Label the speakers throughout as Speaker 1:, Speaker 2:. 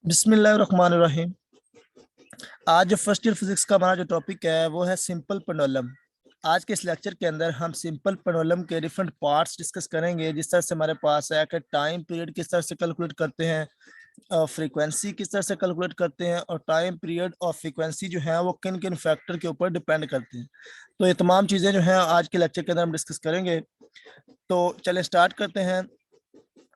Speaker 1: बिस्मिल्लाहिर्रहमानिर्रहीम। आज जो फर्स्ट ईयर फिजिक्स का हमारा जो टॉपिक है वो है सिंपल पेंडुलम। आज के इस लेक्चर के अंदर हम सिंपल पेंडुलम के डिफरेंट पार्ट्स डिस्कस करेंगे। जिस तरह से हमारे पास है कि टाइम पीरियड किस तरह से कैलकुलेट करते हैं, फ्रीक्वेंसी किस तरह से कैलकुलेट करते हैं, और टाइम पीरियड और फ्रीक्वेंसी जो है वो किन किन फैक्टर के ऊपर डिपेंड करते हैं। तो ये तमाम चीज़ें जो हैं आज के लेक्चर के अंदर हम डिस्कस करेंगे। तो चलें स्टार्ट करते हैं।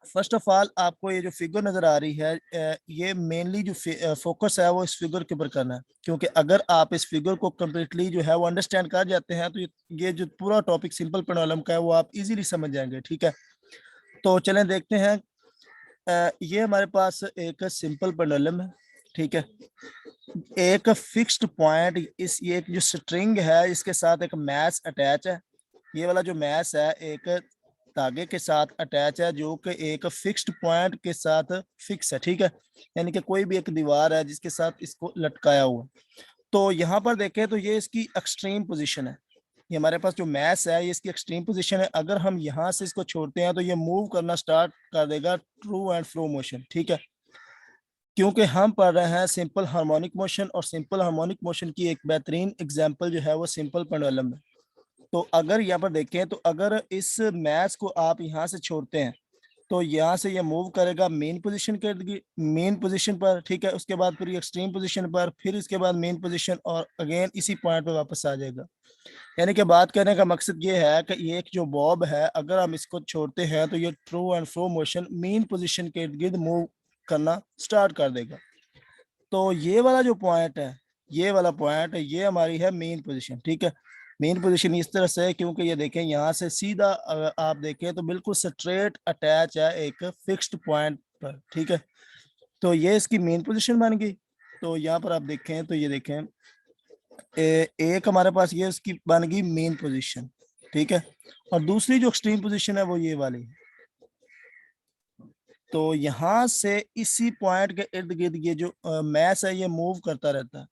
Speaker 1: फर्स्ट ऑफ ऑल आपको ये जो फिगर नजर आ रही है, ये मेनली जो फोकस है वो इस फिगर के ऊपर करना है, क्योंकि अगर आप इस फिगर को कम्प्लीटली जो है वो अंडरस्टैंड कर जाते हैं तो ये जो पूरा टॉपिक सिंपल पेंडुलम का है वो आप इजीली समझ जाएंगे। ठीक है, तो चलें देखते हैं। ये हमारे पास एक सिंपल पेंडुलम है। ठीक है, एक फिक्स्ड पॉइंट, इस ये एक जो स्ट्रिंग है इसके साथ एक मैश अटैच है। ये वाला जो मैश है एक धागे के साथ अटैच है जो कि एक फिक्स्ड पॉइंट के साथ फिक्स है। ठीक है, यानी कि कोई भी एक दीवार है जिसके साथ इसको लटकाया हुआ। तो यहाँ पर देखें तो ये इसकी एक्सट्रीम पोजीशन है। ये हमारे पास जो मैस है ये इसकी एक्सट्रीम पोजीशन है। अगर हम यहाँ से इसको छोड़ते हैं तो ये मूव करना स्टार्ट कर देगा ट्रू एंड फ्रो मोशन। ठीक है, क्योंकि हम पढ़ रहे हैं सिंपल हार्मोनिक मोशन, और सिंपल हार्मोनिक मोशन की एक बेहतरीन एग्जांपल जो है वो सिंपल पेंडुलम है। तो अगर यहाँ पर देखें तो अगर इस मैच को आप यहाँ से छोड़ते हैं तो यहाँ से ये मूव करेगा मेन पोजीशन के मेन पोजीशन पर। ठीक है, उसके बाद फिर एक्सट्रीम पोजीशन पर, फिर इसके बाद मेन पोजीशन, और अगेन इसी पॉइंट पे वापस आ जाएगा। यानी कि बात करने का मकसद ये है कि ये एक जो बॉब है अगर हम इसको छोड़ते हैं तो ये true and fro motion main position के इर्द गिर्द मूव करना स्टार्ट कर देगा। तो ये वाला जो पॉइंट है, ये वाला पॉइंट है, ये हमारी है मेन पोजीशन। ठीक है, मेन पोजीशन इस तरह से है क्योंकि ये देखें यहाँ से सीधा आप देखें तो बिल्कुल स्ट्रेट अटैच है एक फिक्स्ड पॉइंट पर। ठीक है, तो ये इसकी मेन पोजीशन बन गई। तो यहाँ पर आप देखें तो ये देखें एक हमारे पास ये इसकी बन गई मेन पोजीशन। ठीक है, और दूसरी जो एक्सट्रीम पोजीशन है वो ये वाली है। तो यहाँ से इसी पॉइंट के इर्द गिर्द ये जो मैस है ये मूव करता रहता है।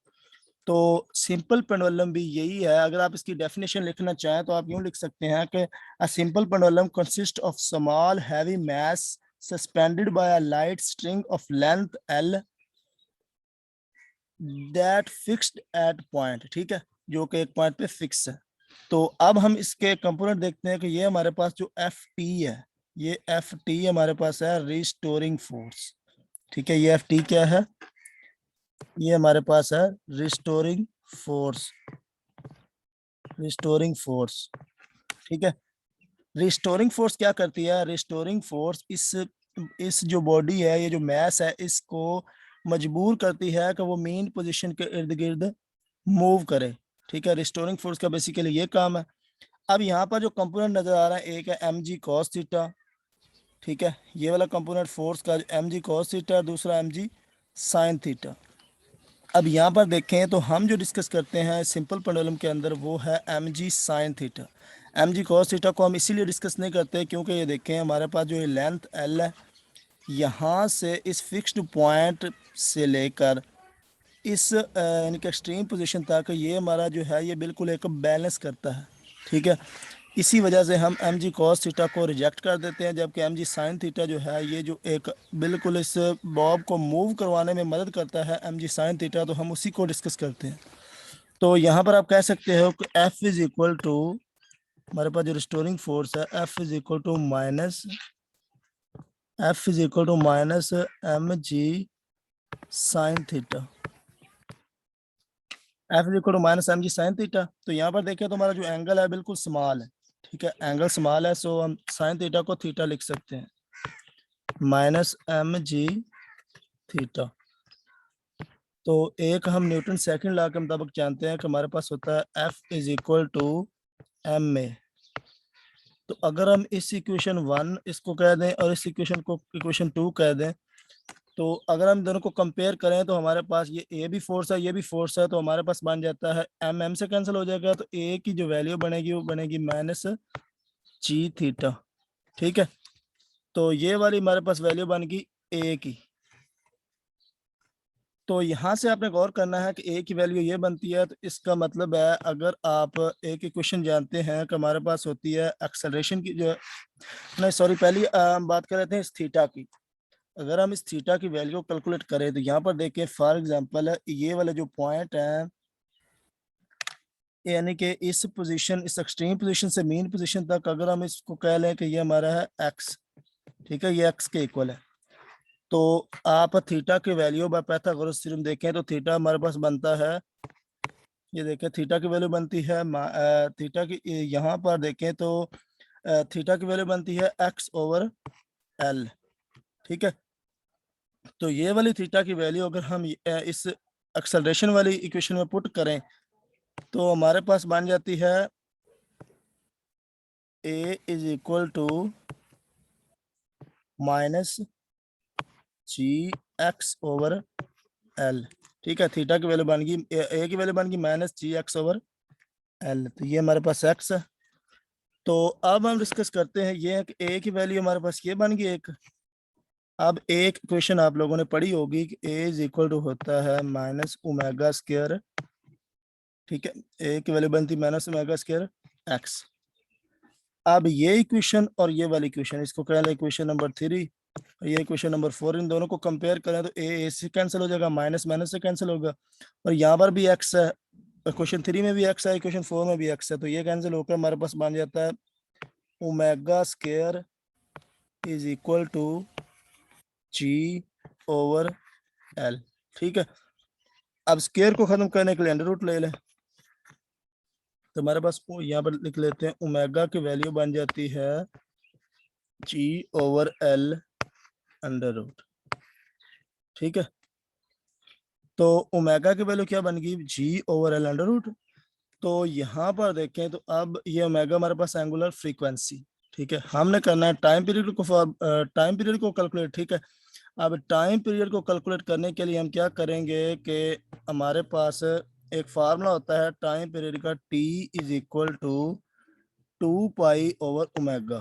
Speaker 1: तो सिंपल पेंडुलम भी यही है। अगर आप इसकी डेफिनेशन लिखना चाहें तो आप यूं लिख सकते हैं कि a simple pendulum consist of small heavy mass suspended bye a light string of length L that fixed at point. ठीक है, जो कि एक पॉइंट पे फिक्स है। तो अब हम इसके कंपोनेंट देखते हैं कि ये हमारे पास जो एफ टी है, ये एफ टी हमारे पास है रिस्टोरिंग फोर्स। ठीक है, ये एफ टी क्या है? ये हमारे पास है रिस्टोरिंग फोर्स। रिस्टोरिंग फोर्स, ठीक है। रिस्टोरिंग फोर्स क्या करती है? रिस्टोरिंग फोर्स इस जो बॉडी है, ये जो मैस है, इसको मजबूर करती है कि वो मेन पोजीशन के इर्द गिर्द मूव करे। ठीक है, रिस्टोरिंग फोर्स का बेसिकली ये काम है। अब यहाँ पर जो कंपोनेंट नजर आ रहा है, एक है एम जी कॉस थीटा। ठीक है, ये वाला कंपोनेंट फोर्स का एम जी कॉस थीटा, दूसरा एम जी साइन थीटा। अब यहाँ पर देखें तो हम जो डिस्कस करते हैं सिंपल पेंडुलम के अंदर वो है m g sine theta. M g cos theta को हम इसीलिए डिस्कस नहीं करते क्योंकि ये देखें हमारे पास जो ये लेंथ एल है, यहाँ से इस फिक्स्ड पॉइंट से लेकर इस यानी कि एक्सट्रीम पोजीशन तक ये हमारा जो है ये बिल्कुल एक बैलेंस करता है। ठीक है, इसी वजह से हम एम जी कॉस थीटा को रिजेक्ट कर देते हैं, जबकि एम जी साइन थीटा जो है ये जो एक बिल्कुल इस बॉब को मूव करवाने में मदद करता है एम जी साइन थीटा, तो हम उसी को डिस्कस करते हैं। तो यहाँ पर आप कह सकते हो कि एफ इज इक्वल टू, हमारे पास जो रिस्टोरिंग फोर्स है, f is equal to minus m g sine theta. F is equal to minus m g sine theta. तो यहाँ पर देखें तो हमारा जो एंगल है बिल्कुल स्मॉल है। ठीक है, एंगल स्मॉल है, सो हम साइन थीटा को थीटा लिख सकते हैं, माइनस एम जी थीटा। तो एक हम न्यूटन सेकंड लॉ के मुताबिक जानते हैं कि हमारे पास होता है f is equal to m a. तो अगर हम इस इक्वेशन 1 इसको कह दें और इस इक्वेशन को इक्वेशन 2 कह दें, तो अगर हम दोनों को कंपेयर करें तो हमारे पास ये भी फोर्स है, ये भी फोर्स है, तो हमारे पास बन जाता है एम एम से कैंसिल हो जाएगा, तो ए की जो वैल्यू बनेगी वो बनेगी माइनस जी थीटा। ठीक है, तो ये वाली हमारे पास वैल्यू बन गई ए की। तो यहाँ से आपने गौर करना है कि ए की वैल्यू ये बनती है, तो इसका मतलब है अगर आप एक इक्वेशन जानते हैं कि हमारे पास होती है एक्सेलरेशन की जो, नहीं सॉरी, पहली हम बात कर रहे थे इस थीटा की। अगर हम इस थीटा की वैल्यू को कैलकुलेट करें तो यहाँ पर देखें फॉर एग्जांपल ये वाला जो पॉइंट है, यानी कि इस पोजीशन, इस एक्सट्रीम पोजीशन से मीन पोजीशन तक अगर हम इसको कह लें कि ये हमारा है एक्स, ठीक है, ये एक्स के इक्वल है, तो आप थीटा की वैल्यू बाय पाइथागोरस थ्योरम देखें तो थीटा हमारे पास बनता है, ये देखें थीटा की वैल्यू बनती है थीटा की, यहाँ पर देखें तो थीटा की वैल्यू बनती है एक्स ओवर एल, ठीक है। तो ये वाली थीटा की वैल्यू अगर हम इस एक्सेलरेशन वाली इक्वेशन में पुट करें तो हमारे पास बन जाती है a is equal to minus g x over l, ठीक है। थीटा की वैल्यू बन गई, ए की वैल्यू बन गई minus g x over L, तो ये हमारे पास एक्स है। तो अब हम डिस्कस करते हैं ये है कि ए की वैल्यू हमारे पास ये बन गई एक। अब एक क्वेश्चन आप लोगों ने पढ़ी होगी कि ए इज इक्वल टू होता है माइनस ओमेगा स्क्वायर, ठीक है, ए की वैल्यू बनती माइनस ओमेगा स्क्वायर एक्स। अब ये इक्वेशन और ये वाली इक्वेशन, इसको कह लें इक्वेशन नंबर 3, ये इक्वेशन नंबर 4, इन दोनों को कंपेयर करें तो ए से कैंसिल हो जाएगा, माइनस माइनस से कैंसिल होगा, और यहाँ पर भी एक्स है, क्वेश्चन 3 में भी एक्स है, क्वेश्चन 4 में भी एक्स है, तो ये कैंसिल होकर हमारे पास बन जाता है omega square is equal to g over l, ठीक है। अब स्क्वायर को खत्म करने के लिए अंडर रूट ले लें, तो हमारे पास यहाँ पर लिख लेते हैं ओमेगा की वैल्यू बन जाती है जी ओवर एल अंडर रूट, ठीक है। तो ओमेगा की वैल्यू क्या बन गई, जी ओवर एल अंडर रूट। तो यहाँ पर देखें तो अब ये ओमेगा हमारे पास एंगुलर फ्रीक्वेंसी, ठीक है, हमने करना है टाइम पीरियड को, टाइम पीरियड को कैलकुलेट, ठीक है। अब टाइम पीरियड को कैलकुलेट करने के लिए हम क्या करेंगे कि हमारे पास एक फार्मूला होता है टाइम पीरियड का, t is equal to 2 pi over omega,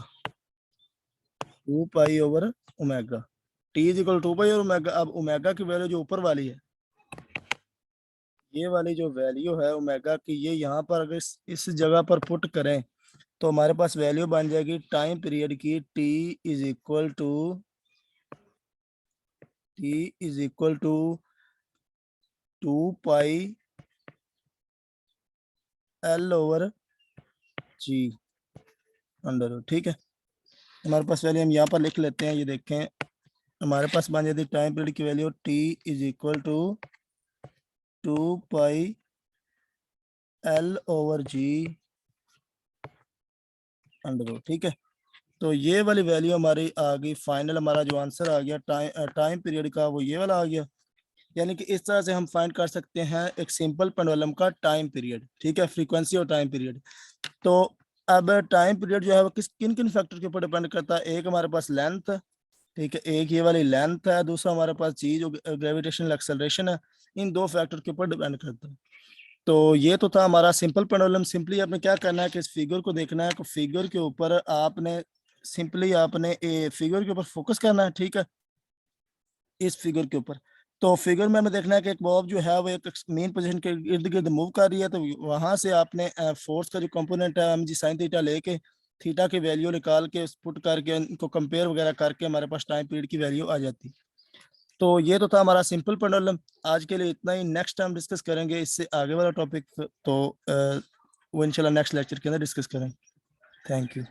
Speaker 1: 2 pi over omega, t is equal 2 pi over omega. अब ओमेगा की वैल्यू जो ऊपर वाली है, ये वाली जो वैल्यू है ओमेगा की, ये यहाँ पर अगर इस जगह पर पुट करें तो हमारे पास वैल्यू बन जाएगी टाइम पीरियड की, t is equal to 2 pi l over g under root, ठीक है। हमारे पास वैल्यू हम यहाँ पर लिख लेते हैं, ये देखें हमारे पास बन जाती है टाइम पीरियड की value t is equal to 2 pi l over g under root, ठीक है। तो ये वाली वैल्यू हमारी आ गई, फाइनल हमारा जो आंसर आ गया टाइम पीरियड का वो ये वाला आ गया। यानी कि इस तरह से हम फाइंड कर सकते हैं एक सिंपल पेंडुलम का टाइम पीरियड, ठीक है, फ्रीक्वेंसी और टाइम पीरियड। तो अब टाइम पीरियड जो है वो किन किन फैक्टर के ऊपर डिपेंड करता है, एक हमारे पास लेंथ, ठीक है, एक ये वाली लेंथ है, दूसरा हमारे पास जी जो ग्रेविटेशनल एक्सेलरेशन है, इन दो फैक्टर के ऊपर डिपेंड करता है। तो ये तो था हमारा सिंपल पेंडुलम। सिंपली आपने क्या करना है कि इस फिगर को देखना है, तो फिगर के ऊपर आपने सिंपली आपने फिगर के ऊपर फोकस करना है, ठीक है, इस फिगर के ऊपर। तो फिगर में हमें देखना है कि एक बॉब जो है वो एक मेन पोजीशन के इर्द गिर्द मूव कर रही है, तो वहां से आपने फोर्स का जो कंपोनेंट है एम जी साइन थीटा लेके थीटा की वैल्यू निकाल के पुट करके इनको कंपेयर वगैरह करके हमारे पास टाइम पीरियड की वैल्यू आ जाती। तो ये तो था हमारा सिंपल पेंडुलम। आज के लिए इतना ही, नेक्स्ट टाइम डिस्कस करेंगे इससे आगे वाला टॉपिक, तो वो इंशाल्लाह नेक्स्ट लेक्चर के अंदर डिस्कस करेंगे। Thank you.